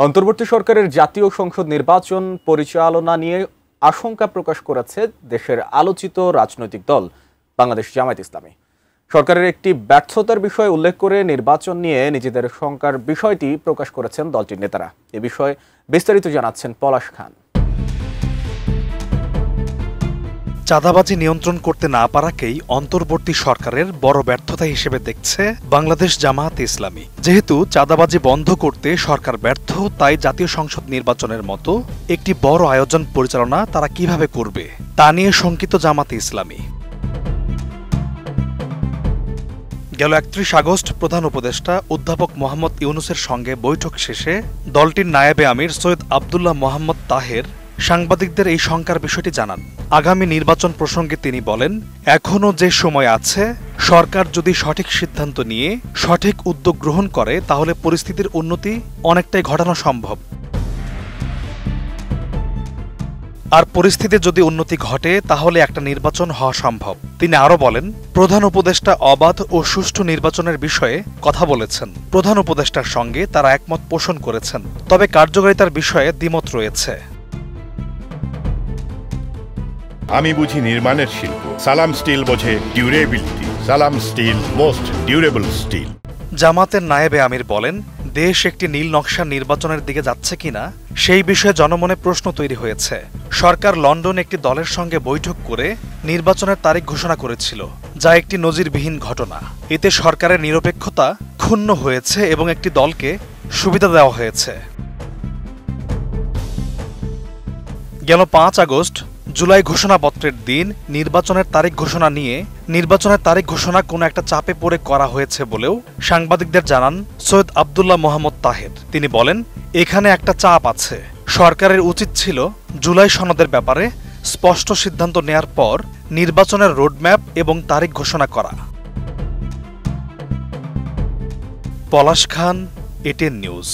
অন্তর্বর্তী সরকারের জাতীয় সংসদ নির্বাচন পরিচালনা নিয়ে আশঙ্কা প্রকাশ করেছে দেশের আলোচিত রাজনৈতিক দল বাংলাদেশ জামায়াত ইসলামী। সরকারের একটি ব্যর্থতার বিষয় উল্লেখ করে নির্বাচন নিয়ে নিজেদের শঙ্কার বিষয়টি প্রকাশ করেছেন দলটির নেতারা। এ বিষয়ে বিস্তারিত জানাচ্ছেন পলাশ খান। চাঁদাবাজি নিয়ন্ত্রণ করতে না পারাকেই অন্তর্বর্তী সরকারের বড় ব্যর্থতা হিসেবে দেখছে বাংলাদেশ জামায়াত ইসলামী। যেহেতু চাঁদাবাজি বন্ধ করতে সরকার ব্যর্থ, তাই জাতীয় সংসদ নির্বাচনের মতো একটি বড় আয়োজন পরিচালনা তারা কিভাবে করবে তা নিয়ে শঙ্কিত জামায়াত ইসলামী। গেল ৩১ আগস্ট প্রধান উপদেষ্টা অধ্যাপক মোহাম্মদ ইউনূসের সঙ্গে বৈঠক শেষে দলটির নায়েবে আমির সৈয়দ আব্দুল্লাহ মোহাম্মদ তাহের সাংবাদিকদের এই শঙ্কার বিষয়টি জানান। আগামী নির্বাচন প্রসঙ্গে তিনি বলেন, এখনও যে সময় আছে, সরকার যদি সঠিক সিদ্ধান্ত নিয়ে সঠিক উদ্যোগ গ্রহণ করে তাহলে পরিস্থিতির উন্নতি অনেকটাই ঘটানো সম্ভব। আর পরিস্থিতির যদি উন্নতি ঘটে তাহলে একটা নির্বাচন হওয়া সম্ভব। তিনি আরও বলেন, প্রধান উপদেষ্টা অবাধ ও সুষ্ঠু নির্বাচনের বিষয়ে কথা বলেছেন। প্রধান উপদেষ্টার সঙ্গে তারা একমত পোষণ করেছেন, তবে কার্যকারিতার বিষয়ে দ্বিমত রয়েছে। আমি বুঝি নির্মাণের শিল্প, সালাম স্টিল বোঝে ডিউরেবিলিটি। সালাম স্টিল মোস্ট ডিউরেবল স্টিল। জামাতের নায়েবে আমির বলেন, দেশ একটি নীল নকশার নির্বাচনের দিকে যাচ্ছে কিনা সেই বিষয়ে জনমনে প্রশ্ন তৈরি হয়েছে। সরকার লন্ডনে একটি দলের সঙ্গে বৈঠক করে নির্বাচনের তারিখ ঘোষণা করেছিল, যা একটি নজিরবিহীন ঘটনা। এতে সরকারের নিরপেক্ষতা ক্ষুণ্ণ হয়েছে এবং একটি দলকে সুবিধা দেওয়া হয়েছে। গেল ৫ আগস্ট জুলাই ঘোষণাপত্রের দিন নির্বাচনের তারিখ ঘোষণা কোনো একটা চাপে পড়ে করা হয়েছে বলেও সাংবাদিকদের জানান সৈয়দ আব্দুল্লাহ মোহাম্মদ তাহের। তিনি বলেন, এখানে একটা চাপ আছে। সরকারের উচিত ছিল জুলাই সনদের ব্যাপারে স্পষ্ট সিদ্ধান্ত নেয়ার পর নির্বাচনের রোডম্যাপ এবং তারিখ ঘোষণা করা। পলাশ খান, এটিএন নিউজ।